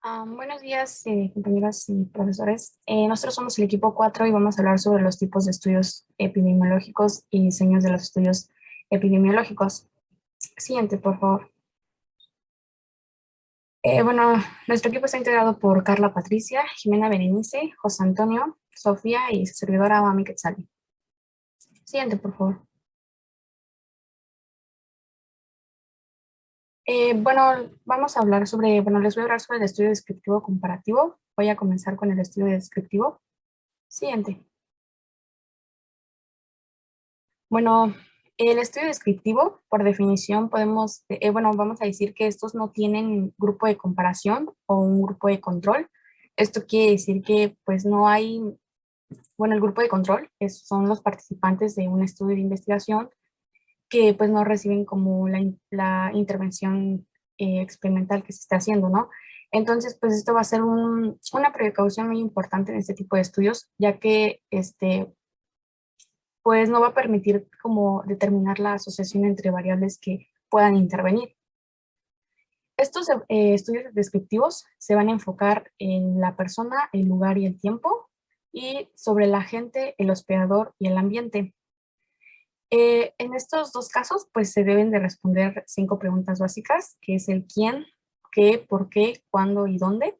Buenos días, compañeras y profesores. Nosotros somos el equipo 4 y vamos a hablar sobre los tipos de estudios epidemiológicos y diseños de los estudios epidemiológicos. Siguiente, por favor. Bueno, nuestro equipo está integrado por Carla Patricia, Jimena Berenice, José Antonio, Sofía y su servidora Mami Quetzali. Siguiente, por favor. Bueno, vamos a hablar sobre, bueno, les voy a hablar sobre el estudio descriptivo comparativo. Voy a comenzar con el estudio descriptivo. Siguiente. Bueno, el estudio descriptivo, por definición, bueno, vamos a decir que estos no tienen grupo de comparación o un grupo de control. Esto quiere decir que, pues, no hay, bueno, el grupo de control son los participantes de un estudio de investigación que, pues, no reciben como la intervención experimental que se está haciendo, ¿no? Entonces, pues, esto va a ser una precaución muy importante en este tipo de estudios, ya que, pues no va a permitir como determinar la asociación entre variables que puedan intervenir. Estos estudios descriptivos se van a enfocar en la persona, el lugar y el tiempo, y sobre la gente, el hospedador y el ambiente. En estos dos casos, pues se deben de responder 5 preguntas básicas, que es el quién, qué, por qué, cuándo y dónde.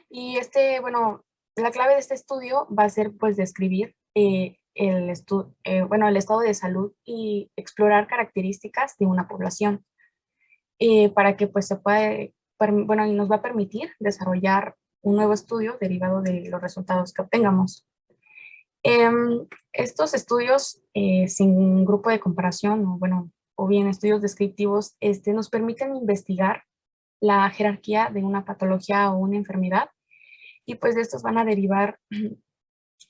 Y bueno, la clave de este estudio va a ser pues describir bueno, el estado de salud y explorar características de una población para que pues se pueda, bueno, y nos va a permitir desarrollar un nuevo estudio derivado de los resultados que obtengamos. Estos estudios sin grupo de comparación o bueno, o bien estudios descriptivos, nos permiten investigar la jerarquía de una patología o una enfermedad y pues de estos van a derivar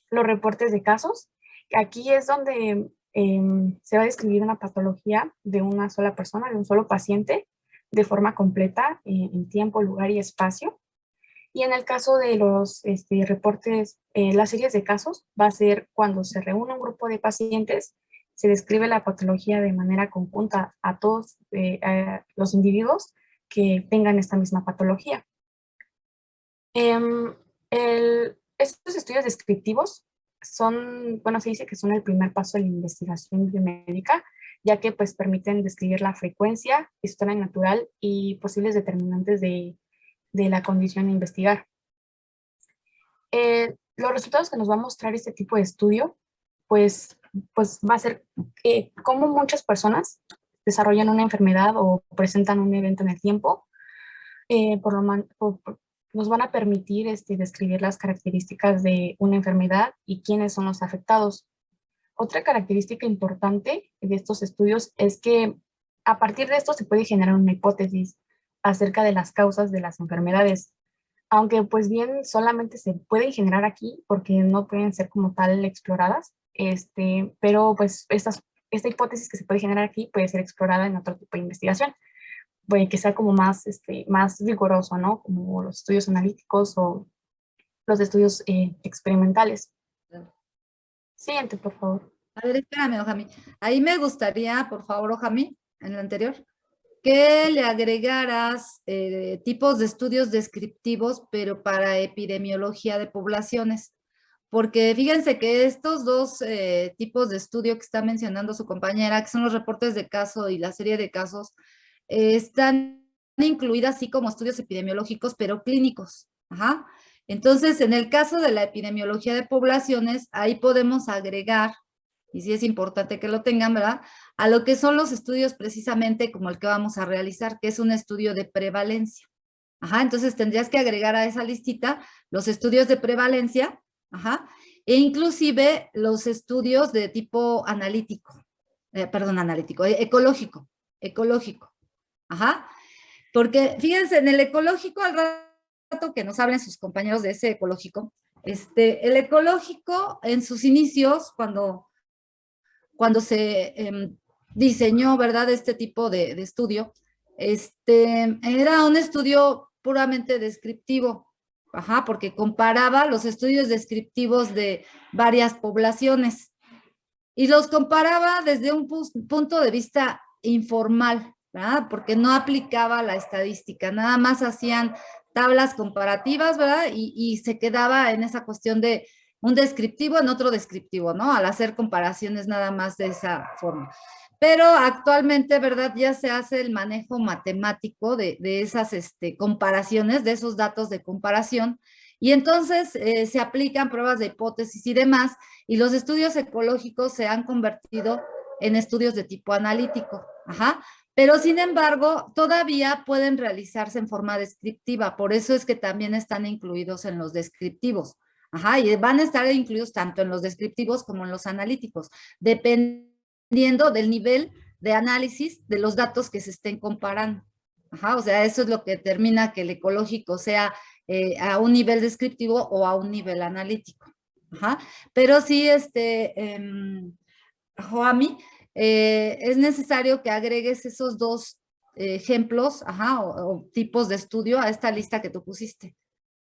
los reportes de casos. Aquí es donde se va a describir una patología de una sola persona, de un solo paciente, de forma completa en tiempo, lugar y espacio. Y en el caso de los reportes, las series de casos, va a ser cuando se reúne un grupo de pacientes, se describe la patología de manera conjunta a todos a los individuos que tengan esta misma patología. Estos estudios descriptivos son, bueno, se dice que son el primer paso de la investigación biomédica, ya que pues permiten describir la frecuencia, historia natural y posibles determinantes de la condición a investigar. Los resultados que nos va a mostrar este tipo de estudio, pues va a ser cómo muchas personas desarrollan una enfermedad o presentan un evento en el tiempo, nos van a permitir describir las características de una enfermedad y quiénes son los afectados. Otra característica importante de estos estudios es que a partir de esto se puede generar una hipótesis acerca de las causas de las enfermedades, aunque pues bien solamente se pueden generar aquí porque no pueden ser como tal exploradas, pero pues esta hipótesis que se puede generar aquí puede ser explorada en otro tipo de investigación que sea como más, más riguroso, ¿no? Como los estudios analíticos o los estudios experimentales. Siguiente, por favor. A ver, espérame, Ojami. Ahí me gustaría, por favor, Ojami, en el anterior, que le agregaras tipos de estudios descriptivos, pero para epidemiología de poblaciones. Porque fíjense que estos dos tipos de estudio que está mencionando su compañera, que son los reportes de caso y la serie de casos, están incluidas así como estudios epidemiológicos, pero clínicos. Ajá. Entonces, en el caso de la epidemiología de poblaciones, ahí podemos agregar, y sí es importante que lo tengan, ¿verdad? A lo que son los estudios precisamente como el que vamos a realizar, que es un estudio de prevalencia. Ajá, entonces tendrías que agregar a esa listita los estudios de prevalencia, ajá, e inclusive los estudios de tipo analítico, ecológico, ecológico, ajá, porque fíjense, en el ecológico, al rato que nos hablen sus compañeros de ese ecológico, el ecológico en sus inicios, cuando se diseñó, ¿verdad?, este tipo de estudio, era un estudio puramente descriptivo, ajá, porque comparaba los estudios descriptivos de varias poblaciones y los comparaba desde un punto de vista informal, ¿verdad? Porque no aplicaba la estadística, nada más hacían tablas comparativas, ¿verdad? Y se quedaba en esa cuestión de un descriptivo en otro descriptivo, ¿no? Al hacer comparaciones nada más de esa forma. Pero actualmente, ¿verdad? Ya se hace el manejo matemático de esas comparaciones, de esos datos de comparación, y entonces se aplican pruebas de hipótesis y demás, y los estudios ecológicos se han convertido en estudios de tipo analítico. Ajá. Pero sin embargo, todavía pueden realizarse en forma descriptiva, por eso es que también están incluidos en los descriptivos. Ajá, y van a estar incluidos tanto en los descriptivos como en los analíticos, dependiendo del nivel de análisis de los datos que se estén comparando. Ajá, o sea, eso es lo que determina que el ecológico sea a un nivel descriptivo o a un nivel analítico. Ajá, pero sí, Joami, es necesario que agregues esos dos ejemplos, ajá, o tipos de estudio a esta lista que tú pusiste.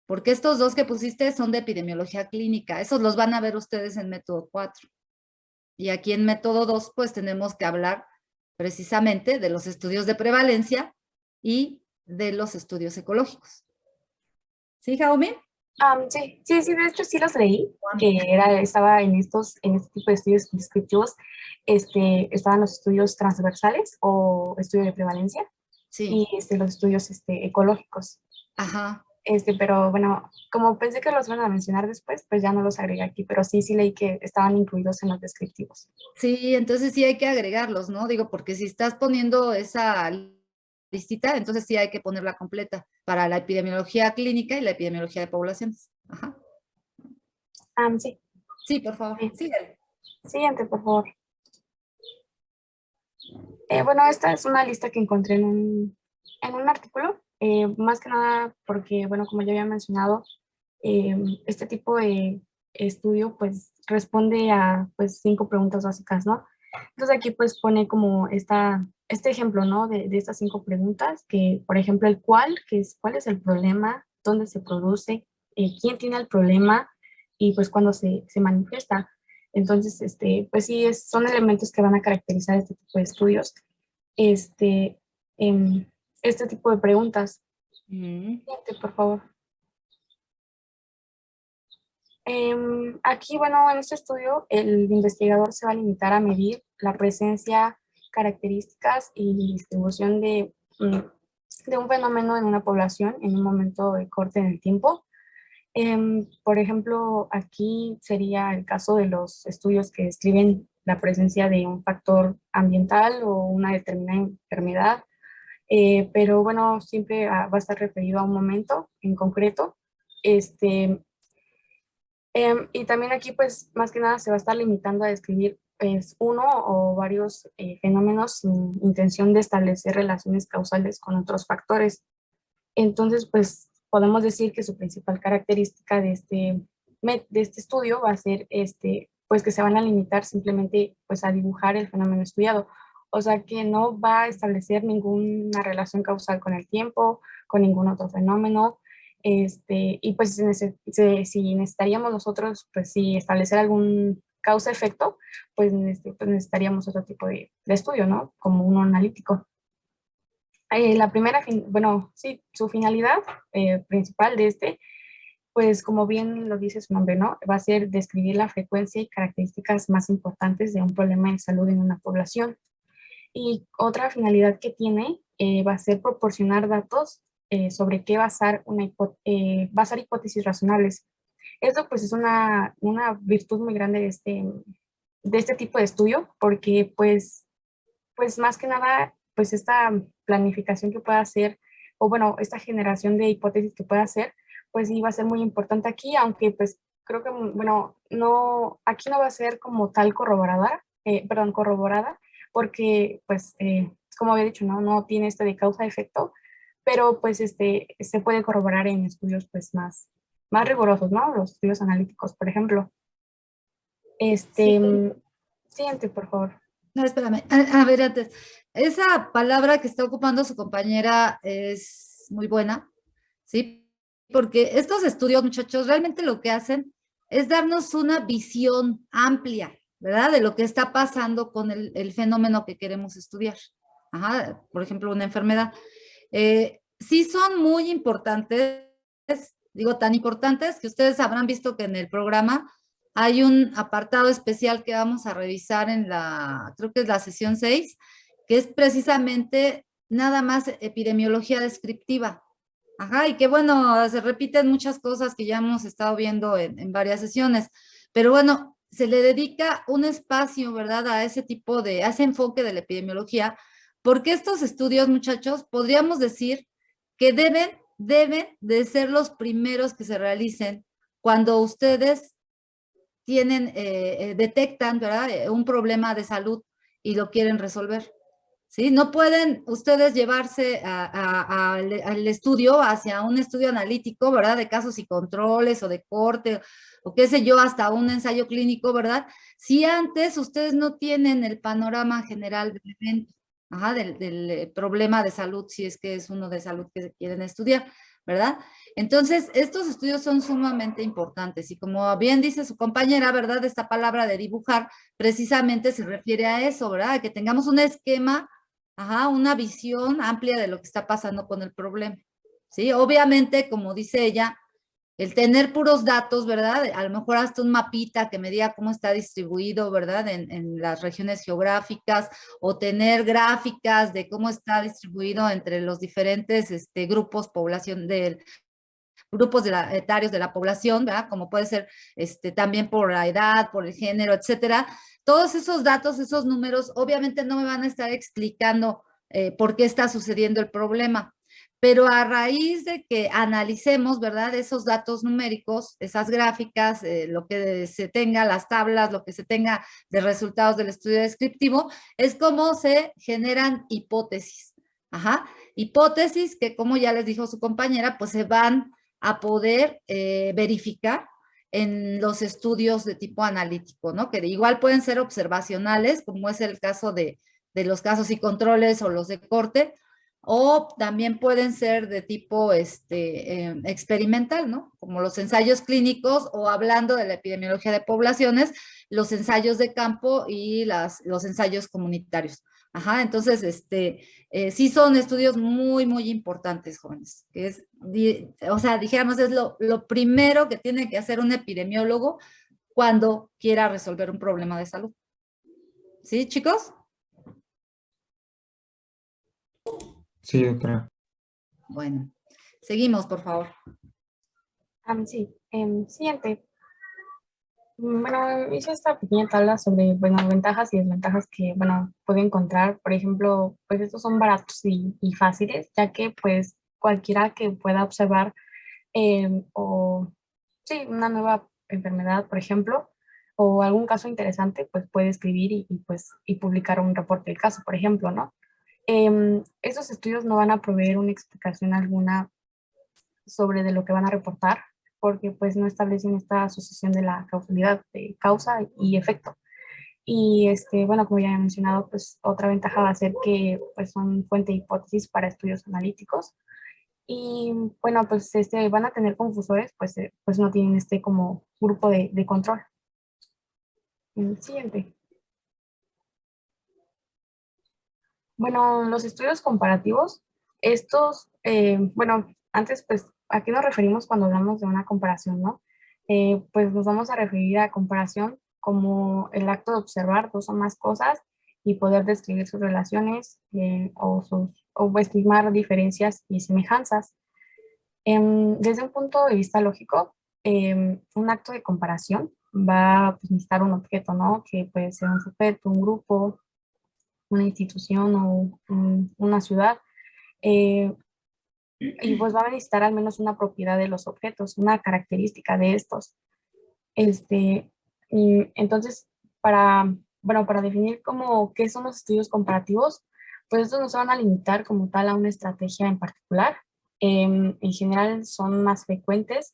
Porque estos dos que pusiste son de epidemiología clínica. Esos los van a ver ustedes en método 4. Y aquí en método 2, pues tenemos que hablar precisamente de los estudios de prevalencia y de los estudios ecológicos. ¿Sí, Jaume? Sí, de hecho sí los leí, que estaba en este tipo de estudios descriptivos, estaban los estudios transversales o estudio de prevalencia Sí. y los estudios ecológicos. Ajá. Pero bueno, como pensé que los van a mencionar después, pues ya no los agregué aquí, pero sí leí que estaban incluidos en los descriptivos. Sí, entonces sí hay que agregarlos, ¿no? Digo, porque si estás poniendo esa listita, entonces sí hay que ponerla completa para la epidemiología clínica y la epidemiología de poblaciones. Ajá. Sí. Sí, por favor. Sí. Sí. Siguiente, por favor. Bueno, esta es una lista que encontré en un artículo, más que nada porque, bueno, como ya había mencionado, este tipo de estudio pues responde a pues 5 preguntas básicas, ¿no? Entonces aquí pues pone como este ejemplo, ¿no? De estas 5 preguntas, que por ejemplo el cuál, que es cuál es el problema, dónde se produce, quién tiene el problema y pues cuándo se manifiesta. Entonces, pues sí, son elementos que van a caracterizar este tipo de estudios, este, em, este tipo de preguntas. Siguiente, por favor. Aquí, bueno, en este estudio, el investigador se va a limitar a medir la presencia, características y distribución de un fenómeno en una población en un momento de corte en el tiempo. Por ejemplo, aquí sería el caso de los estudios que describen la presencia de un factor ambiental o una determinada enfermedad, pero bueno, siempre va a estar referido a un momento en concreto. Este, y también aquí, pues, más que nada se va a estar limitando a describir pues, uno o varios fenómenos sin intención de establecer relaciones causales con otros factores. Entonces, pues, podemos decir que su principal característica de este estudio va a ser, pues, que se van a limitar simplemente, pues, a dibujar el fenómeno estudiado. O sea, que no va a establecer ninguna relación causal con el tiempo, con ningún otro fenómeno, y pues si necesitaríamos nosotros, pues si establecer algún causa-efecto, pues, pues necesitaríamos otro tipo de estudio, ¿no? Como uno analítico. La primera, bueno, sí, su finalidad principal de pues como bien lo dice su nombre, ¿no? Va a ser describir la frecuencia y características más importantes de un problema de salud en una población. Y otra finalidad que tiene va a ser proporcionar datos sobre qué basar hipótesis razonables. Esto pues es una virtud muy grande de este tipo de estudio, porque pues más que nada, pues esta planificación que pueda hacer, o bueno, esta generación de hipótesis que pueda hacer, pues sí va a ser muy importante aquí, aunque pues creo que, bueno, no, aquí no va a ser como tal corroborada, porque pues, como había dicho, no tiene de causa-efecto, pero pues se puede corroborar en estudios pues más rigurosos, ¿no? Los estudios analíticos, por ejemplo. Sí. Siguiente, por favor. No, espérame. A ver, antes. Esa palabra que está ocupando su compañera es muy buena, ¿sí? Porque estos estudios, muchachos, realmente lo que hacen es darnos una visión amplia, ¿verdad? De lo que está pasando con el fenómeno que queremos estudiar. ajá, por ejemplo, una enfermedad. Sí son muy importantes, digo, tan importantes que ustedes habrán visto que en el programa hay un apartado especial que vamos a revisar en creo que es la sesión 6, que es precisamente nada más epidemiología descriptiva. Ajá, y que bueno, se repiten muchas cosas que ya hemos estado viendo en varias sesiones, pero bueno, se le dedica un espacio, ¿verdad?, a ese tipo a ese enfoque de la epidemiología, porque estos estudios, muchachos, podríamos decir que deben de ser los primeros que se realicen cuando ustedes detectan, ¿verdad?, un problema de salud y lo quieren resolver. ¿Sí? No pueden ustedes llevarse al estudio hacia un estudio analítico, ¿verdad? De casos y controles o de corte o qué sé yo, hasta un ensayo clínico, ¿verdad? Si antes ustedes no tienen el panorama general del evento, ajá, del problema de salud, si es que es uno de salud que quieren estudiar, ¿verdad? Entonces, estos estudios son sumamente importantes y como bien dice su compañera, ¿verdad? Esta palabra de dibujar precisamente se refiere a eso, ¿verdad? Que tengamos un esquema, ajá, una visión amplia de lo que está pasando con el problema. ¿Sí? Obviamente, como dice ella, el tener puros datos, ¿verdad? A lo mejor hasta un mapita que me diga cómo está distribuido, ¿verdad? En las regiones geográficas, o tener gráficas de cómo está distribuido entre los diferentes grupos grupos etarios de la población, ¿verdad? Como puede ser también por la edad, por el género, etcétera. Todos esos datos, esos números, obviamente no me van a estar explicando por qué está sucediendo el problema, pero a raíz de que analicemos, ¿verdad?, esos datos numéricos, esas gráficas, lo que se tenga, las tablas, lo que se tenga de resultados del estudio descriptivo, es como se generan hipótesis. Ajá, hipótesis que, como ya les dijo su compañera, pues se van a poder verificar en los estudios de tipo analítico, ¿no? Que igual pueden ser observacionales, como es el caso de los casos y controles o los de corte, o también pueden ser de tipo experimental, ¿no? Como los ensayos clínicos o hablando de la epidemiología de poblaciones, los ensayos de campo y los ensayos comunitarios. Ajá, entonces, sí son estudios muy, muy importantes, jóvenes. Que o sea, dijéramos, es lo primero que tiene que hacer un epidemiólogo cuando quiera resolver un problema de salud. ¿Sí, chicos? Sí, doctora. Bueno, seguimos, por favor. Sí, siguiente. Bueno, hice esta pequeña tabla sobre, bueno, ventajas y desventajas que, bueno, puedo encontrar. Por ejemplo, pues estos son baratos y fáciles, ya que pues cualquiera que pueda observar o, sí, una nueva enfermedad, por ejemplo, o algún caso interesante, pues puede escribir pues, y publicar un reporte del caso, por ejemplo, ¿no? Estos estudios no van a proveer una explicación alguna sobre de lo que van a reportar, porque pues no establecen esta asociación de la causalidad de causa y efecto. Y bueno, como ya he mencionado, pues otra ventaja va a ser que pues son fuente de hipótesis para estudios analíticos. Y bueno, pues van a tener confusores, pues no tienen como grupo de control. Siguiente. Bueno, los estudios comparativos, estos, bueno, antes, pues, ¿a qué nos referimos cuando hablamos de una comparación, no? Pues nos vamos a referir a comparación como el acto de observar dos o más cosas y poder describir sus relaciones o estimar diferencias y semejanzas. Desde un punto de vista lógico, un acto de comparación va a pues, necesitar un objeto, ¿no? Que puede ser un sujeto, un grupo, una institución o una ciudad, eh, y pues va a necesitar al menos una propiedad de los objetos, una característica de estos. Y entonces, bueno, para definir como qué son los estudios comparativos, pues estos no se van a limitar como tal a una estrategia en particular. En general son más frecuentes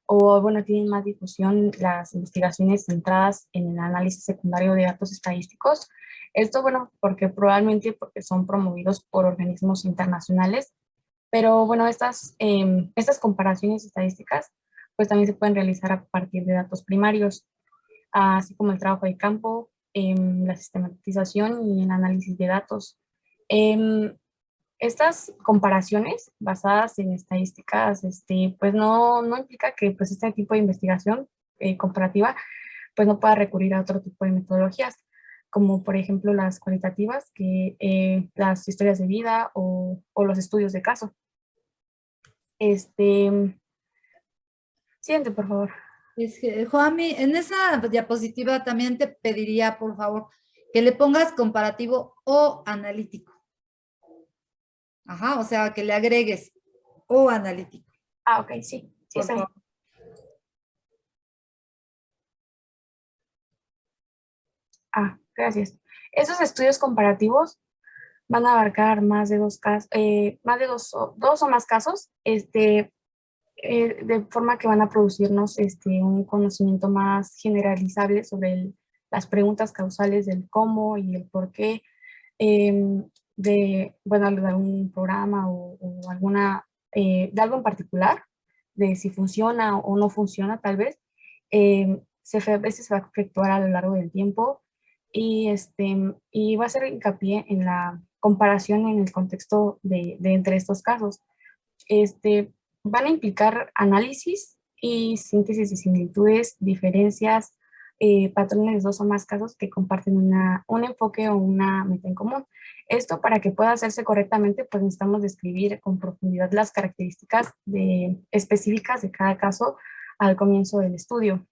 o, bueno, tienen más difusión las investigaciones centradas en el análisis secundario de datos estadísticos. Esto, bueno, porque son promovidos por organismos internacionales, pero bueno, estas comparaciones estadísticas pues también se pueden realizar a partir de datos primarios, así como el trabajo de campo, la sistematización y el análisis de datos. Estas comparaciones basadas en estadísticas, pues no implica que pues este tipo de investigación comparativa pues no pueda recurrir a otro tipo de metodologías, como por ejemplo las cualitativas, que las historias de vida o los estudios de caso. Siguiente, por favor. Es que, Juanmi, en esa diapositiva también te pediría, por favor, que le pongas comparativo o analítico. Ajá, o sea, que le agregues o analítico, Ah, ok, sí, sí, por está bien. favor. Ah, gracias. Esos estudios comparativos van a abarcar más de dos casos, más de dos o más casos, de forma que van a producirnos un conocimiento más generalizable sobre las preguntas causales del cómo y el por qué bueno, de algún programa o alguna, de algo en particular, de si funciona o no funciona tal vez, a veces se va a efectuar a lo largo del tiempo y va a ser hincapié en la comparación en el contexto de entre estos casos. Este, Van a implicar análisis y síntesis de similitudes, diferencias, patrones de dos o más casos que comparten un enfoque o una meta en común. Esto para que pueda hacerse correctamente, pues necesitamos describir con profundidad las características específicas de cada caso al comienzo del estudio.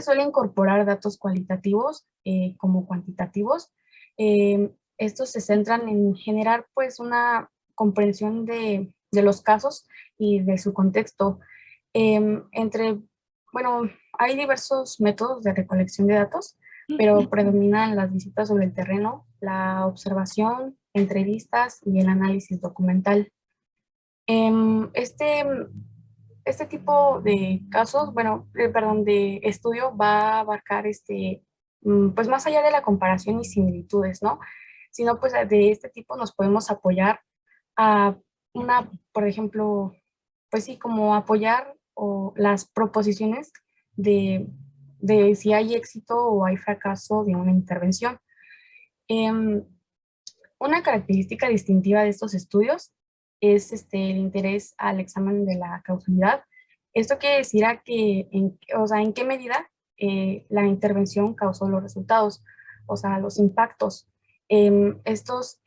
Suele incorporar datos cualitativos como cuantitativos. Estos se centran en generar pues una comprensión de los casos y de su contexto. Bueno, hay diversos métodos de recolección de datos, pero predominan las visitas sobre el terreno, la observación, entrevistas y el análisis documental. Em, este, este tipo de casos, bueno, perdón, de estudio va a abarcar pues más allá de la comparación y similitudes, ¿no? Sino pues de este tipo nos podemos apoyar a por ejemplo, pues sí, como apoyar o las proposiciones de, de si hay éxito o hay fracaso de una intervención. Em, una característica distintiva de estos estudios es el interés al examen de la causalidad. Esto quiere decir o sea, en qué medida la intervención causó los resultados, o sea, los impactos. Estos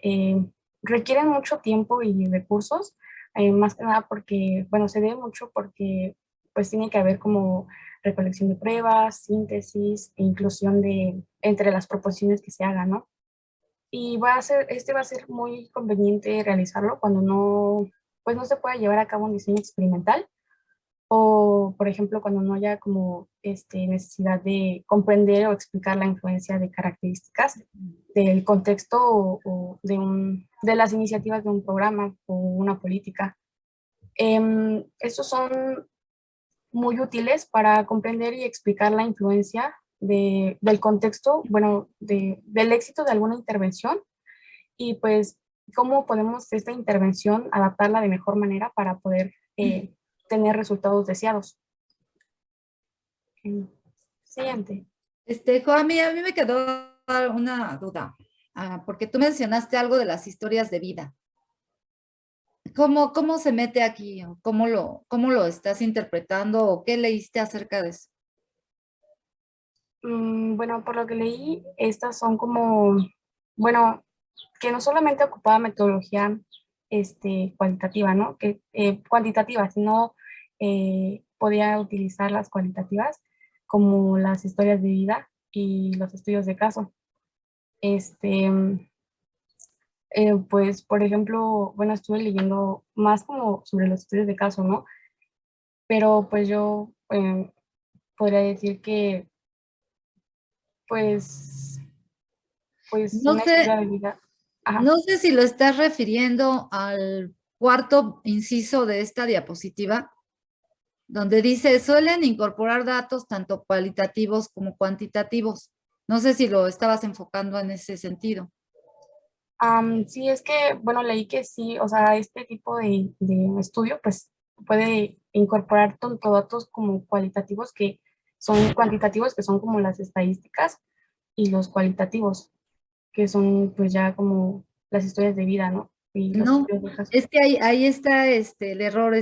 requieren mucho tiempo y recursos, más que nada porque, bueno, se debe mucho porque pues tiene que haber como recolección de pruebas, síntesis e inclusión entre las proposiciones que se hagan, ¿no? Y va a ser muy conveniente realizarlo cuando pues no se pueda llevar a cabo un diseño experimental o, por ejemplo, cuando no haya como necesidad de comprender o explicar la influencia de características del contexto de las iniciativas de un programa o una política. Estos son muy útiles para comprender y explicar la influencia del contexto, bueno, del éxito de alguna intervención y pues cómo podemos esta intervención adaptarla de mejor manera para poder tener resultados deseados. Siguiente. Juanmi, a mí me quedó una duda, porque tú mencionaste algo de las historias de vida. ¿Cómo se mete aquí? ¿O cómo lo estás interpretando? ¿O qué leíste acerca de eso? Bueno, por lo que leí, estas son como, bueno, que no solamente ocupaba metodología cualitativa, ¿no? Cuantitativa, sino podía utilizar las cualitativas como las historias de vida y los estudios de caso. Este, pues, por ejemplo, bueno, estuve leyendo más como sobre los estudios de caso, ¿no? Pero pues yo podría decir que, pues, pues No una sé, historia de vida. Ajá. no sé si lo estás refiriendo al cuarto inciso de esta diapositiva, donde dice, suelen incorporar datos tanto cualitativos como cuantitativos. No sé si lo estabas enfocando en ese sentido. Sí, es que, bueno, leí que sí, o sea, este tipo de estudio, pues, puede incorporar tanto datos como cualitativos que son cuantitativos, que son como las estadísticas, y los cualitativos. que son pues ya como las historias de vida, ¿no? Y los No, estudios de caso. es que ahí está el error,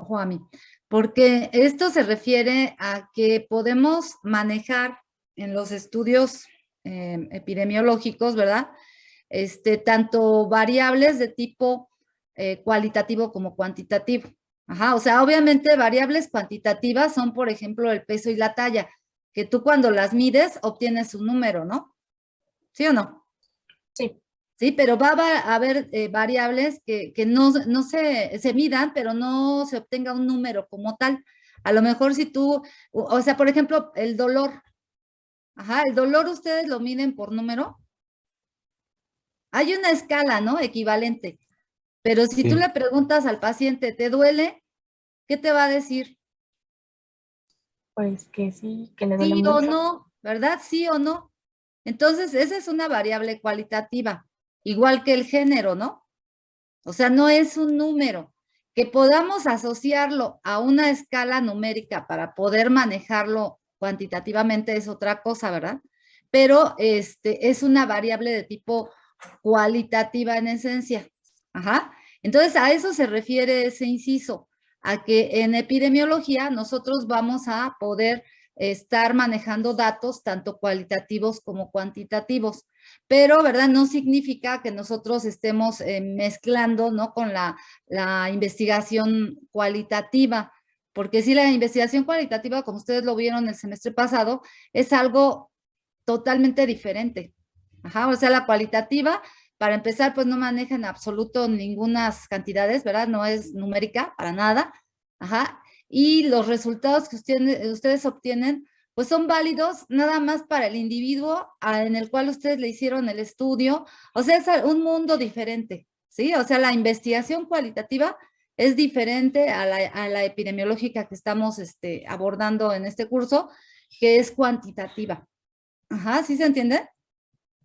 Juami, porque esto se refiere a que podemos manejar en los estudios epidemiológicos, ¿verdad? Tanto variables de tipo cualitativo como cuantitativo. Ajá, o sea, obviamente variables cuantitativas son, por ejemplo, el peso y la talla, que tú cuando las mides obtienes un número, ¿no? ¿Sí o no? Sí, Sí, pero va a haber variables que no se midan, pero no se obtenga un número como tal. A lo mejor si tú, o sea, por ejemplo, el dolor. Ajá, el dolor ustedes lo miden por número. Hay una escala, ¿no? Equivalente. Pero si tú Sí, le preguntas al paciente, ¿te duele? ¿Qué te va a decir? pues que sí, que le duele Sí o mucho. no, ¿verdad? Sí o no. Entonces, esa es una variable cualitativa, igual que el género, ¿no? O sea, no es un número. Que podamos asociarlo a una escala numérica para poder manejarlo cuantitativamente es otra cosa, ¿verdad? Pero es una variable de tipo cualitativa en esencia. Ajá. Entonces, a eso se refiere ese inciso, a que en epidemiología nosotros vamos a poder estar manejando datos tanto cualitativos como cuantitativos, pero, ¿verdad? No significa que nosotros estemos mezclando, ¿no? Con la investigación cualitativa, porque sí, la investigación cualitativa, como ustedes lo vieron el semestre pasado, es algo totalmente diferente. Ajá, o sea, la cualitativa, para empezar, pues no maneja en absoluto ninguna cantidades, ¿verdad? No es numérica para nada. Ajá. Y los resultados que ustedes obtienen, pues son válidos nada más para el individuo en el cual ustedes le hicieron el estudio. O sea, es un mundo diferente, ¿sí? O sea, la investigación cualitativa es diferente a la epidemiológica que estamos abordando en este curso, que es cuantitativa. Ajá, ¿sí se entiende?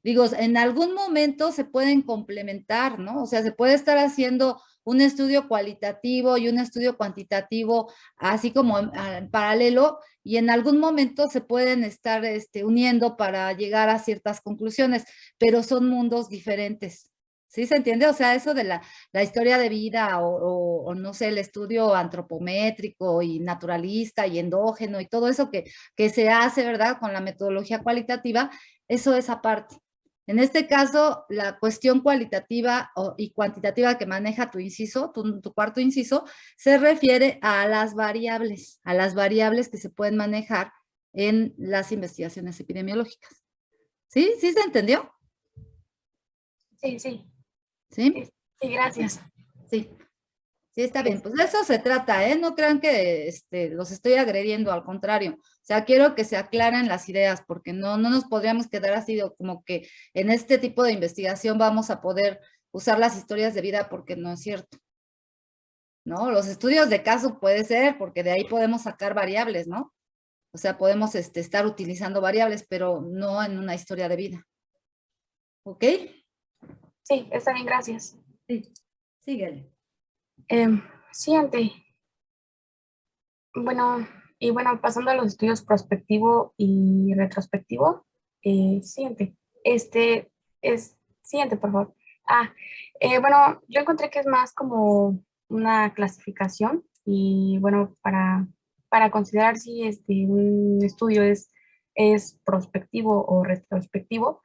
Digo, en algún momento se pueden complementar, ¿no? O sea, se puede estar haciendo un estudio cualitativo y un estudio cuantitativo, así como en paralelo, y en algún momento se pueden estar uniendo para llegar a ciertas conclusiones, pero son mundos diferentes. ¿Sí se entiende? O sea, eso de la historia de vida o no sé, el estudio antropométrico y naturalista y endógeno y todo eso que se hace, ¿verdad? Con la metodología cualitativa, eso es aparte. En este caso, la cuestión cualitativa y cuantitativa que maneja tu inciso, tu cuarto inciso, se refiere a las variables que se pueden manejar en las investigaciones epidemiológicas. ¿Sí? ¿Sí se entendió? Sí, sí, ¿Sí? sí, gracias. Sí. Sí, está bien. Pues de eso se trata, ¿eh? No crean que los estoy agrediendo, al contrario. O sea, quiero que se aclaren las ideas, porque no nos podríamos quedar así como que en este tipo de investigación vamos a poder usar las historias de vida, porque no es cierto, ¿no? Los estudios de caso puede ser, porque de ahí podemos sacar variables, ¿no? O sea, podemos estar utilizando variables, pero no en una historia de vida. ¿Ok? Sí, está bien, gracias. Sí, síguele. Siguiente. Bueno, y bueno, pasando a los estudios prospectivo y retrospectivo, siguiente. Este es, siguiente, por favor. Ah, bueno, yo encontré que es más como una clasificación y bueno, para considerar si un estudio es prospectivo o retrospectivo,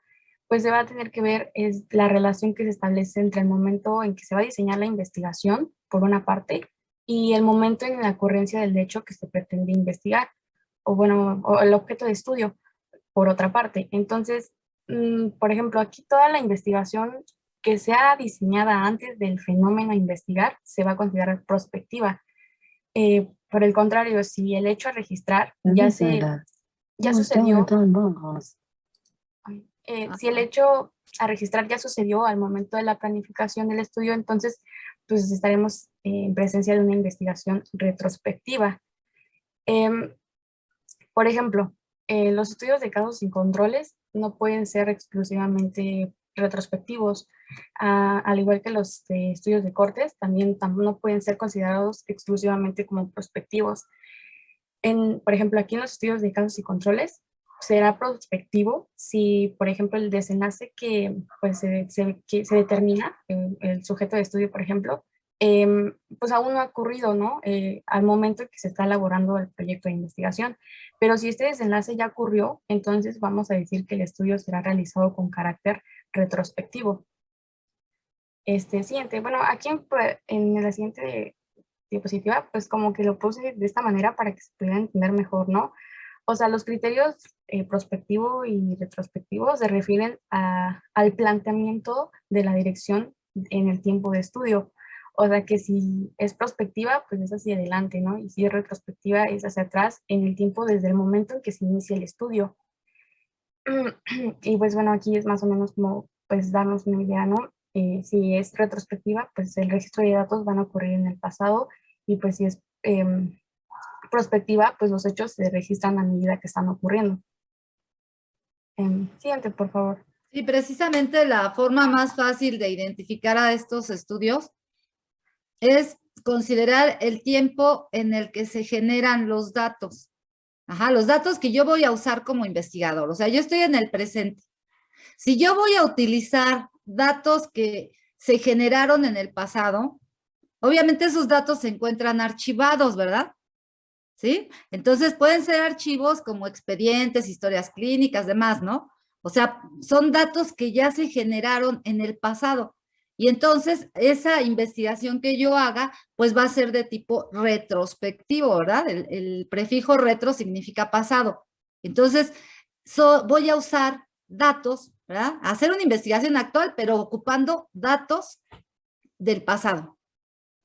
pues se va a tener que ver es la relación que se establece entre el momento en que se va a diseñar la investigación, por una parte, y el momento en la ocurrencia del hecho que se pretende investigar, o bueno, o el objeto de estudio, por otra parte. Entonces, por ejemplo, aquí toda la investigación que sea diseñada antes del fenómeno a investigar se va a considerar prospectiva. Por el contrario, si el hecho a registrar ya sucedió, si el hecho a registrar ya sucedió al momento de la planificación del estudio, entonces pues estaremos en presencia de una investigación retrospectiva. Em, por ejemplo, los estudios de casos sin controles no pueden ser exclusivamente retrospectivos, al igual que los estudios de cortes, también no pueden ser considerados exclusivamente como prospectivos. Por ejemplo, aquí en los estudios de casos y controles, será prospectivo si, por ejemplo, el desenlace que, pues, que se determina, el sujeto de estudio, por ejemplo, pues aún no ha ocurrido, ¿no? Al momento en que se está elaborando el proyecto de investigación. Pero si este desenlace ya ocurrió, entonces vamos a decir que el estudio será realizado con carácter retrospectivo. Siguiente, bueno, aquí en la siguiente diapositiva, pues como que lo puse de esta manera para que se pudiera entender mejor, ¿no? O sea, los criterios prospectivo y retrospectivo se refieren al planteamiento de la dirección en el tiempo de estudio. O sea, que si es prospectiva, pues es hacia adelante, ¿no? Y si es retrospectiva, es hacia atrás en el tiempo desde el momento en que se inicia el estudio. Y pues bueno, aquí es más o menos como pues darnos una idea, ¿no? Si es retrospectiva, pues el registro de datos van a ocurrir en el pasado y pues si es prospectiva, pues los hechos se registran a medida que están ocurriendo. Siguiente, por favor. Sí, precisamente la forma más fácil de identificar a estos estudios es considerar el tiempo en el que se generan los datos. Ajá, los datos que yo voy a usar como investigador. O sea, yo estoy en el presente. Si yo voy a utilizar datos que se generaron en el pasado, obviamente esos datos se encuentran archivados, ¿verdad? ¿Sí? Entonces pueden ser archivos como expedientes, historias clínicas, demás, ¿no? O sea, son datos que ya se generaron en el pasado. Y entonces esa investigación que yo haga, pues va a ser de tipo retrospectivo, ¿verdad? El prefijo retro significa pasado. Entonces, voy a usar datos, ¿verdad? Hacer una investigación actual, pero ocupando datos del pasado,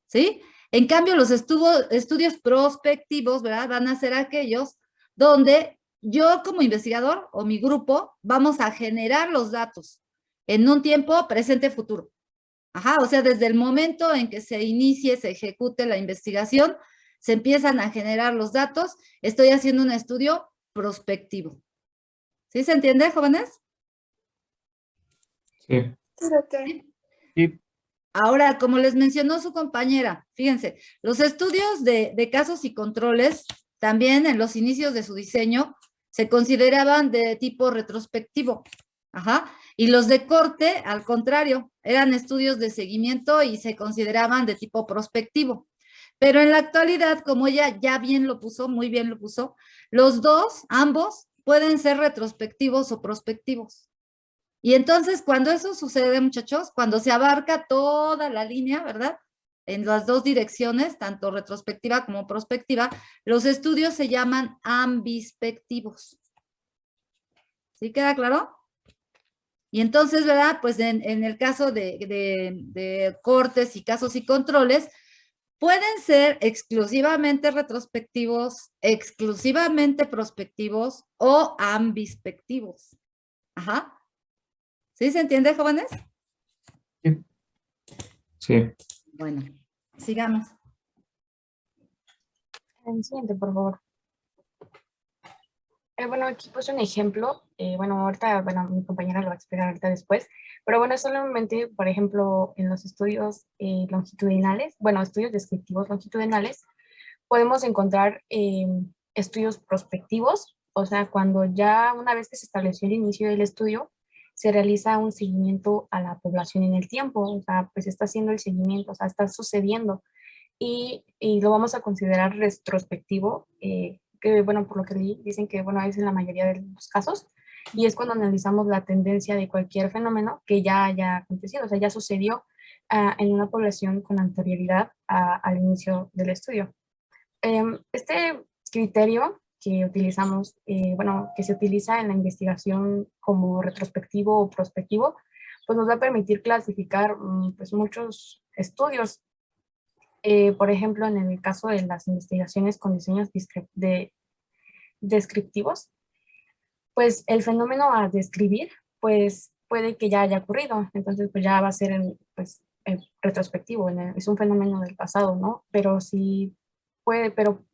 ¿sí? En cambio, los estudios prospectivos, ¿verdad? Van a ser aquellos donde yo como investigador o mi grupo vamos a generar los datos en un tiempo presente-futuro. Ajá, o sea, desde el momento en que se inicie, se ejecute la investigación, se empiezan a generar los datos. Estoy haciendo un estudio prospectivo. ¿Sí se entiende, jóvenes? Sí. Sí. Ahora, como les mencionó su compañera, fíjense, los estudios de casos y controles, también en los inicios de su diseño, se consideraban de tipo retrospectivo. Ajá. Y los de corte, al contrario, eran estudios de seguimiento y se consideraban de tipo prospectivo. Pero en la actualidad, como ella ya bien lo puso, muy bien lo puso, los dos, ambos, pueden ser retrospectivos o prospectivos. Y entonces, cuando eso sucede, muchachos, cuando se abarca toda la línea, ¿verdad? En las dos direcciones, tanto retrospectiva como prospectiva, los estudios se llaman ambispectivos. ¿Sí queda claro? Y entonces, ¿verdad? Pues en el caso de cortes y casos y controles, pueden ser exclusivamente retrospectivos, exclusivamente prospectivos o ambispectivos. Ajá. ¿Sí se entiende, jóvenes? Sí. Bueno, sigamos. Siguiente, por favor. Bueno, aquí puse un ejemplo. Bueno, ahorita, bueno, mi compañera lo va a explicar ahorita después. Pero bueno, solamente, por ejemplo, en los estudios longitudinales, bueno, estudios descriptivos longitudinales, podemos encontrar estudios prospectivos, o sea, cuando ya una vez que se estableció el inicio del estudio, se realiza un seguimiento a la población en el tiempo, o sea, pues está haciendo el seguimiento, o sea, está sucediendo. Y lo vamos a considerar retrospectivo, que bueno, por lo que leí, dicen que bueno, es en la mayoría de los casos, y es cuando analizamos la tendencia de cualquier fenómeno que ya haya acontecido, o sea, ya sucedió en una población con anterioridad al inicio del estudio. Este criterio que utilizamos, bueno, que se utiliza en la investigación como retrospectivo o prospectivo, pues nos va a permitir clasificar pues muchos estudios. Por ejemplo, en el caso de las investigaciones con diseños descriptivos, pues el fenómeno a describir, pues puede que ya haya ocurrido, entonces pues ya va a ser pues, retrospectivo, es un fenómeno del pasado, ¿no? Pero si puede, pero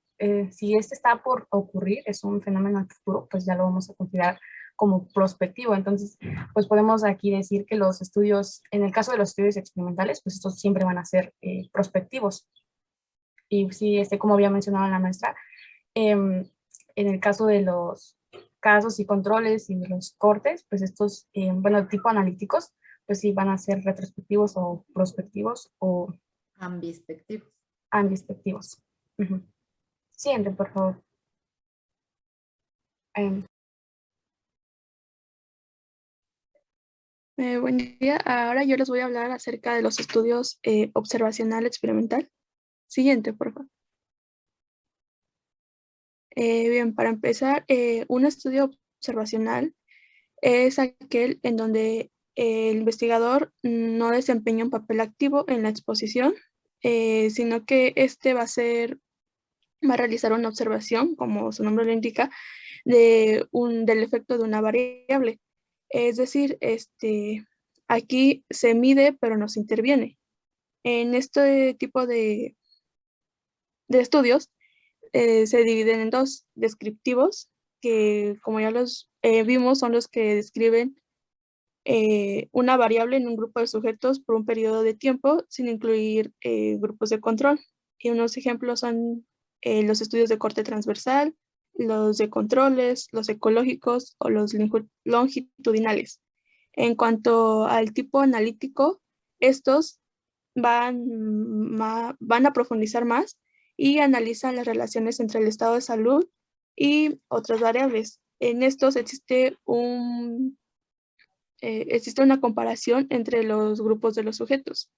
si este está por ocurrir, es un fenómeno del futuro, pues ya lo vamos a considerar como prospectivo. Entonces, pues podemos aquí decir que los estudios, en el caso de los estudios experimentales, pues estos siempre van a ser prospectivos. Y sí, como había mencionado la maestra, en el caso de los casos y controles y los cortes, pues estos, bueno, tipo analíticos, pues sí van a ser retrospectivos o prospectivos o Ambispectivos. ambispectivos. Ujú. Siguiente, por favor. Em, Buen día. Ahora yo les voy a hablar acerca de los estudios observacional experimental. Siguiente, por favor. Bien, para empezar, un estudio observacional es aquel en donde el investigador no desempeña un papel activo en la exposición, sino que este va a realizar una observación, como su nombre lo indica, del efecto de una variable. Es decir, aquí se mide, pero no se interviene. En este tipo de estudios se dividen en dos: descriptivos, que como ya los vimos, son los que describen una variable en un grupo de sujetos por un periodo de tiempo sin incluir grupos de control. Y unos ejemplos son los estudios de corte transversal, los de controles, los ecológicos o los longitudinales. En cuanto al tipo analítico, estos van a profundizar más y analizan las relaciones entre el estado de salud y otras variables. En estos existe una comparación entre los grupos de los sujetos.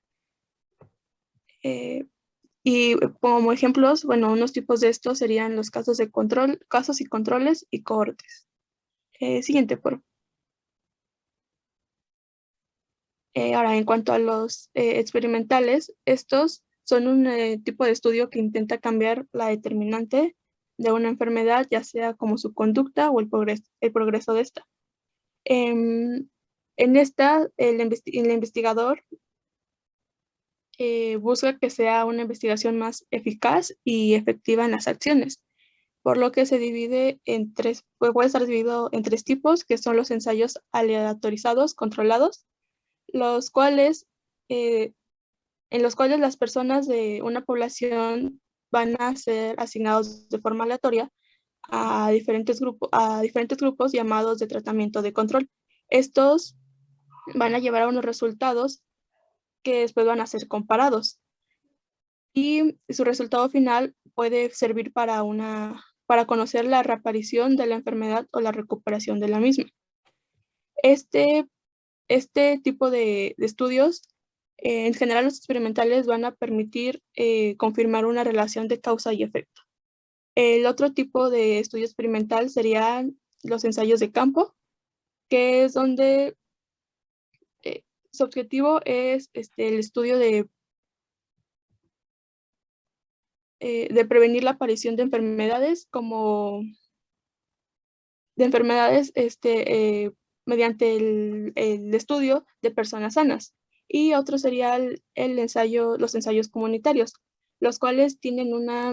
Y como ejemplos, bueno, unos tipos de estos serían los casos de control, casos y controles y cohortes. Siguiente, por favor. Ahora, en cuanto a los experimentales, estos son un tipo de estudio que intenta cambiar la determinante de una enfermedad, ya sea como su conducta o el progreso de esta. En esta, el investigador busca que sea una investigación más eficaz y efectiva en las acciones, por lo que se divide en tres, puede estar dividido en tres tipos, que son los ensayos aleatorizados controlados, los cuales, en los cuales las personas de una población van a ser asignados de forma aleatoria a diferentes grupos llamados de tratamiento de control. Estos van a llevar a unos resultados que después van a ser comparados y su resultado final puede servir para conocer la reaparición de la enfermedad o la recuperación de la misma. Este tipo de estudios, en general los experimentales, van a permitir confirmar una relación de causa y efecto. El otro tipo de estudio experimental serían los ensayos de campo, que es donde su objetivo es el estudio de prevenir la aparición de enfermedades mediante el estudio de personas sanas. Y otro sería los ensayos comunitarios, los cuales tienen una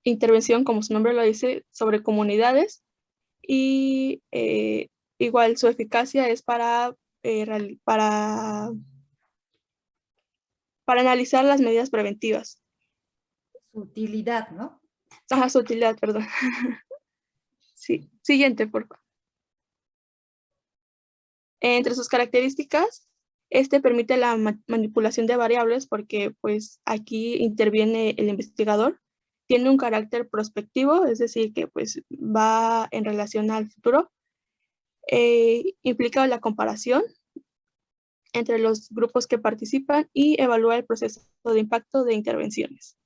intervención, como su nombre lo dice, sobre comunidades y igual su eficacia es para analizar las medidas preventivas. Su utilidad, ¿no? Ajá, su utilidad, perdón. Sí. Siguiente, por favor. Entre sus características, permite la manipulación de variables porque pues aquí interviene el investigador. Tiene un carácter prospectivo, es decir, que pues va en relación al futuro. Implica la comparación entre los grupos que participan y evalúa el proceso de impacto de intervenciones.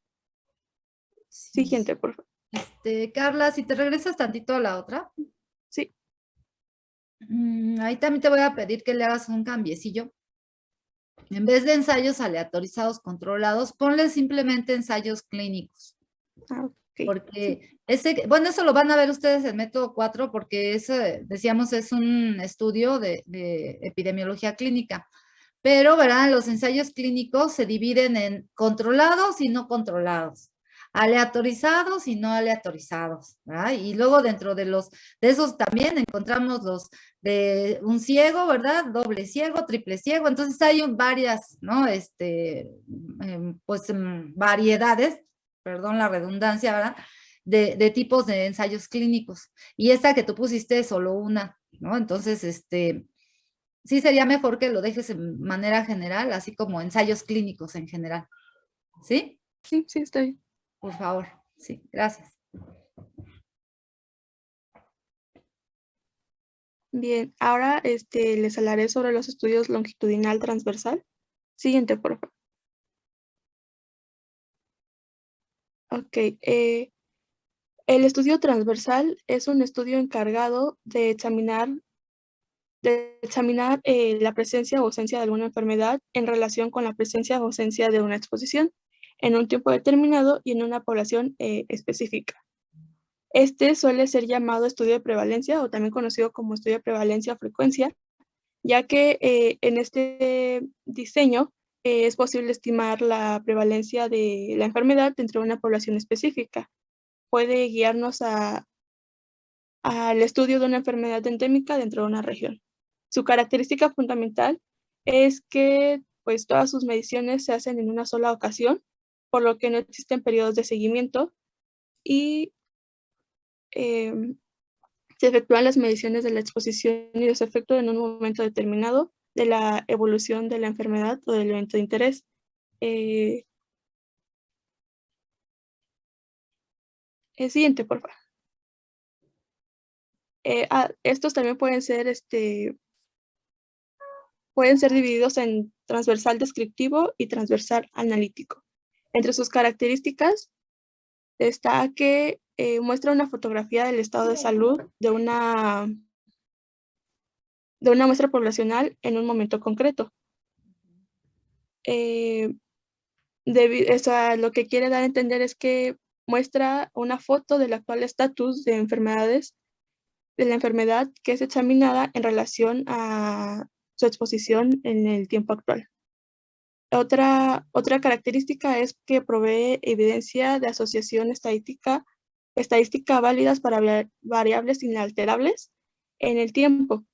Sí. Siguiente, por favor. Carla, si te regresas tantito a la otra. Sí. Ahí también te voy a pedir que le hagas un cambiecillo. En vez de ensayos aleatorizados controlados, ponle simplemente ensayos clínicos. Okay. Porque bueno, eso lo van a ver ustedes en método 4 porque decíamos, es un estudio de epidemiología clínica. Pero, ¿verdad? Los ensayos clínicos se dividen en controlados y no controlados, aleatorizados y no aleatorizados, ¿verdad? Y luego dentro de esos también encontramos los de un ciego, ¿verdad? Doble ciego, triple ciego. Entonces hay varias, ¿no? Variedades, perdón la redundancia, ¿verdad? de tipos de ensayos clínicos. Y esta que tú pusiste es solo una, ¿no? Entonces, sí sería mejor que lo dejes en manera general, así como ensayos clínicos en general. ¿Sí? Sí, sí, está bien. Por favor. Sí, gracias. Bien, ahora les hablaré sobre los estudios longitudinal transversal. Siguiente, por favor. Ok, el estudio transversal es un estudio encargado de examinar la presencia o ausencia de alguna enfermedad en relación con la presencia o ausencia de una exposición en un tiempo determinado y en una población específica. Este suele ser llamado estudio de prevalencia o también conocido como estudio de prevalencia o frecuencia, ya que en este diseño es posible estimar la prevalencia de la enfermedad dentro de una población específica. Puede guiarnos al estudio de una enfermedad endémica dentro de una región. Su característica fundamental es que pues, todas sus mediciones se hacen en una sola ocasión, por lo que no existen periodos de seguimiento y se efectúan las mediciones de la exposición y los efectos en un momento determinado de la evolución de la enfermedad o del evento de interés. El siguiente, por favor. Estos también pueden ser divididos en transversal descriptivo y transversal analítico. Entre sus características está que muestra una fotografía del estado de salud de una muestra poblacional en un momento concreto. Lo que quiere dar a entender es que muestra una foto del actual estatus de la enfermedad que es examinada en relación a su exposición en el tiempo actual. Otra característica es que provee evidencia de asociación estadística válidas para variables inalterables en el tiempo,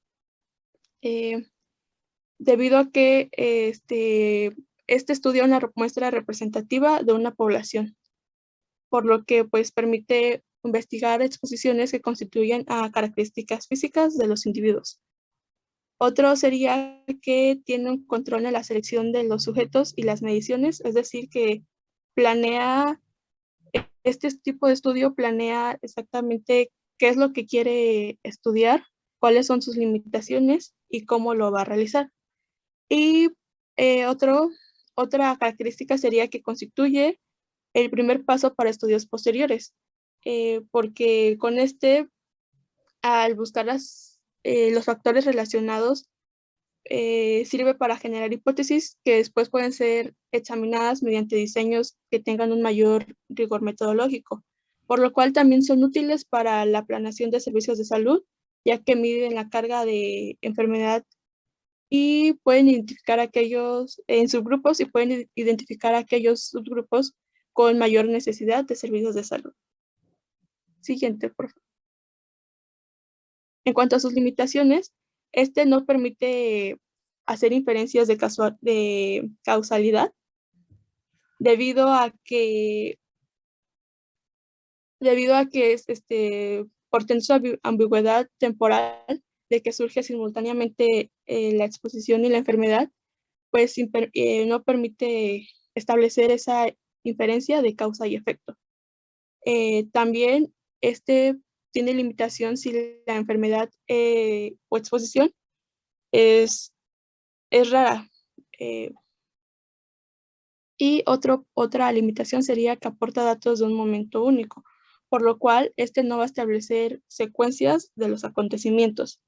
debido a que este estudia una muestra representativa de una población, por lo que pues permite investigar exposiciones que constituyen a características físicas de los individuos. Otro sería que tiene un control en la selección de los sujetos y las mediciones, es decir, que este tipo de estudio planea exactamente qué es lo que quiere estudiar, cuáles son sus limitaciones y cómo lo va a realizar. Y otra característica sería que constituye el primer paso para estudios posteriores, porque con al buscar los factores relacionados, sirve para generar hipótesis que después pueden ser examinadas mediante diseños que tengan un mayor rigor metodológico, por lo cual también son útiles para la planeación de servicios de salud, ya que miden la carga de enfermedad y pueden identificar aquellos en subgrupos y pueden identificar aquellos subgrupos con mayor necesidad de servicios de salud. Siguiente, por favor. En cuanto a sus limitaciones, no permite hacer inferencias de causalidad debido a que portendo su ambigüedad temporal de que surge simultáneamente la exposición y la enfermedad, pues no permite establecer esa inferencia de causa y efecto. También tiene limitación si la enfermedad o exposición es rara. Y otra limitación sería que aporta datos de un momento único, por lo cual no va a establecer secuencias de los acontecimientos.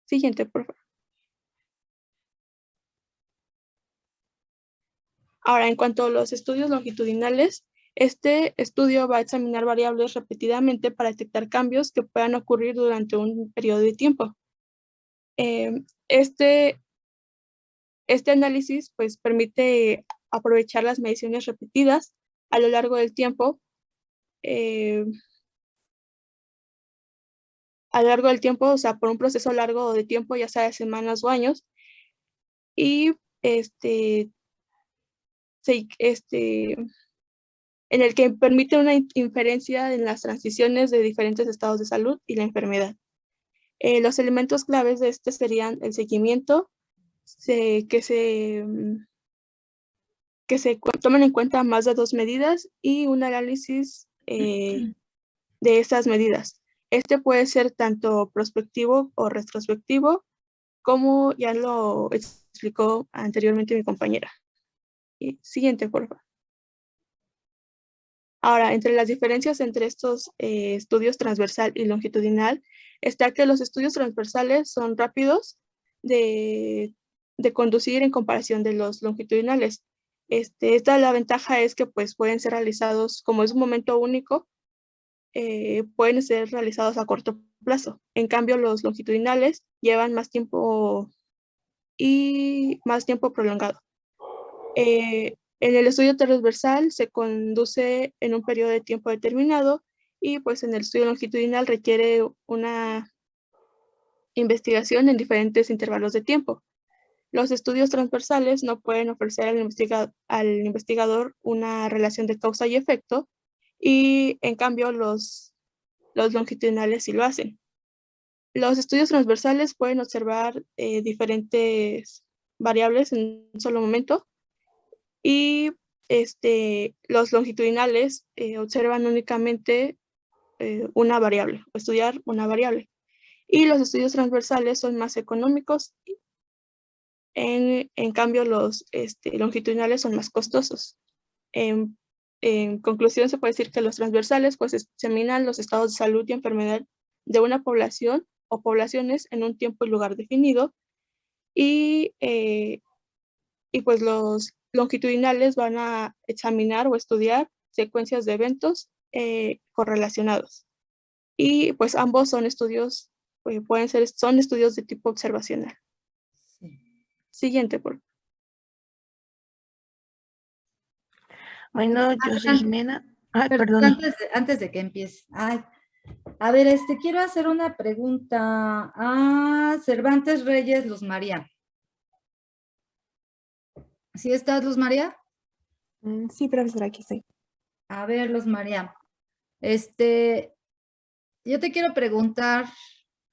Siguiente, por favor. Ahora, en cuanto a los estudios longitudinales, este estudio va a examinar variables repetidamente para detectar cambios que puedan ocurrir durante un periodo de tiempo. Este análisis pues, permite aprovechar las mediciones repetidas a lo largo del tiempo, o sea, por un proceso largo de tiempo, ya sea de semanas o años, y en el que permite una inferencia en las transiciones de diferentes estados de salud y la enfermedad. Los elementos claves de este serían el seguimiento, que se tomen en cuenta más de 2 medidas y un análisis de esas medidas. Este puede ser tanto prospectivo o retrospectivo, como ya lo explicó anteriormente mi compañera. Siguiente, por favor. Ahora, entre las diferencias entre estos estudios transversal y longitudinal, está que los estudios transversales son rápidos de conducir en comparación de los longitudinales. La ventaja es que pues, pueden ser realizados, como es un momento único, pueden ser realizados a corto plazo. En cambio, los longitudinales llevan más tiempo y más tiempo prolongado. En el estudio transversal se conduce en un periodo de tiempo determinado y pues en el estudio longitudinal requiere una investigación en diferentes intervalos de tiempo. Los estudios transversales no pueden ofrecer al investigador una relación de causa y efecto, y en cambio los longitudinales sí lo hacen. Los estudios transversales pueden observar diferentes variables en un solo momento, y los longitudinales observan únicamente una variable, o estudiar una variable. Y los estudios transversales son más económicos. En cambio, los longitudinales son más costosos. En conclusión, se puede decir que los transversales pues examinan los estados de salud y enfermedad de una población o poblaciones en un tiempo y lugar definido, y pues los longitudinales van a examinar o estudiar secuencias de eventos correlacionados. Y pues ambos son estudios, son estudios de tipo observacional. Sí. Siguiente, por favor. Bueno, yo soy Jimena. Ay, Pero perdón. antes de que empiece. Ay, a ver, quiero hacer una pregunta a Cervantes Reyes Luz María. ¿Sí estás, Luz María? Sí, profesora, aquí estoy. A ver, Luz María. Yo te quiero preguntar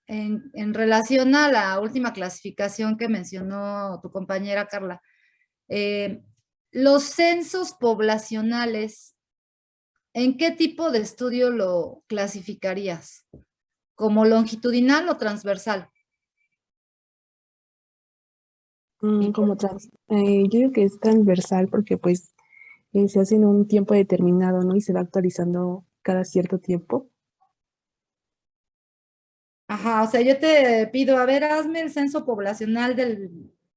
en relación a la última clasificación que mencionó tu compañera Carla. Los censos poblacionales, ¿en qué tipo de estudio lo clasificarías? ¿Como longitudinal o transversal? Yo digo que es transversal porque pues se hace en un tiempo determinado, ¿no? Y se va actualizando cada cierto tiempo. Ajá, o sea, yo te pido, a ver, hazme el censo poblacional del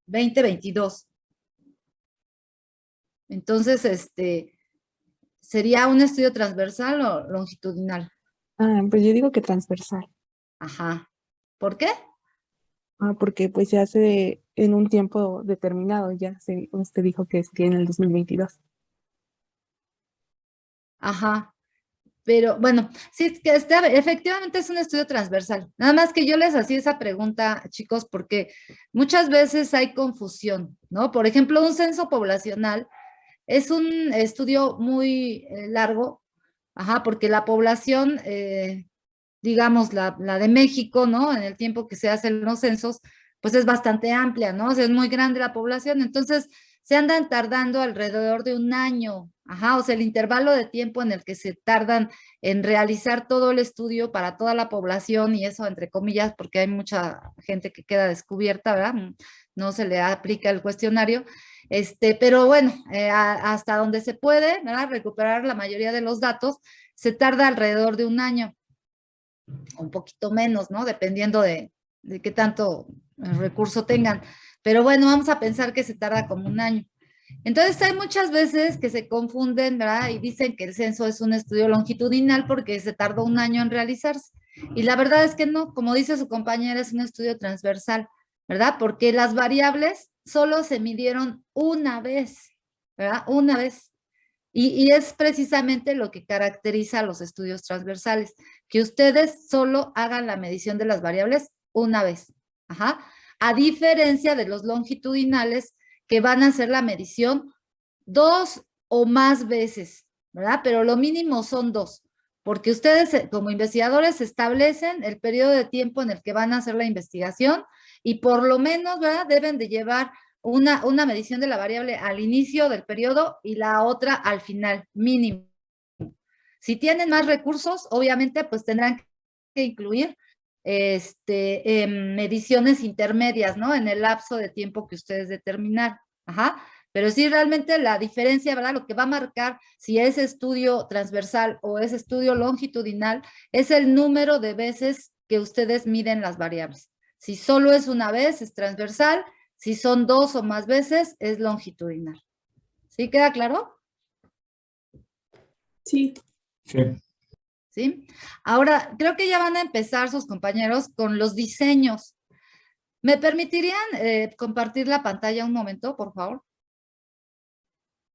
2022. Entonces, ¿sería un estudio transversal o longitudinal? Pues yo digo que transversal. Ajá. ¿Por qué? Porque pues se hace en un tiempo determinado, usted dijo que sería en el 2022. Ajá. Pero bueno, sí, es que efectivamente es un estudio transversal. Nada más que yo les hacía esa pregunta, chicos, porque muchas veces hay confusión, ¿no? Por ejemplo, un censo poblacional es un estudio muy largo, ajá, porque la población, digamos, la de México, ¿no? En el tiempo que se hacen los censos, pues es bastante amplia, ¿no? O sea, es muy grande la población, entonces se andan tardando alrededor de un año, ajá, o sea, el intervalo de tiempo en el que se tardan en realizar todo el estudio para toda la población, y eso entre comillas, porque hay mucha gente que queda descubierta, ¿verdad? No se le aplica el cuestionario, pero bueno, hasta donde se puede, ¿verdad? Recuperar la mayoría de los datos, se tarda alrededor de un año, un poquito menos, ¿no? Dependiendo de qué tanto recurso tengan. Pero bueno, vamos a pensar que se tarda como un año. Entonces hay muchas veces que se confunden, ¿verdad? Y dicen que el censo es un estudio longitudinal porque se tardó un año en realizarse. Y la verdad es que no, como dice su compañera, es un estudio transversal, ¿verdad? Porque las variables solo se midieron una vez, ¿verdad? Una vez. Y es precisamente lo que caracteriza a los estudios transversales, que ustedes solo hagan la medición de las variables una vez. Ajá. A diferencia de los longitudinales, que van a hacer la medición 2 o más veces. ¿verdad? Pero lo mínimo son 2, porque ustedes como investigadores establecen el periodo de tiempo en el que van a hacer la investigación y por lo menos, ¿verdad? Deben de llevar una medición de la variable al inicio del periodo y la otra al final, mínimo. Si tienen más recursos, obviamente, pues tendrán que incluir mediciones intermedias, ¿no? En el lapso de tiempo que ustedes determinan. Ajá. Pero sí, realmente la diferencia, ¿verdad? Lo que va a marcar si es estudio transversal o es estudio longitudinal es el número de veces que ustedes miden las variables. Si solo es una vez, es transversal. Si son 2 o más veces, es longitudinal. ¿Sí queda claro? Sí. Sí. ¿Sí? Ahora, creo que ya van a empezar sus compañeros con los diseños. ¿Me permitirían compartir la pantalla un momento, por favor?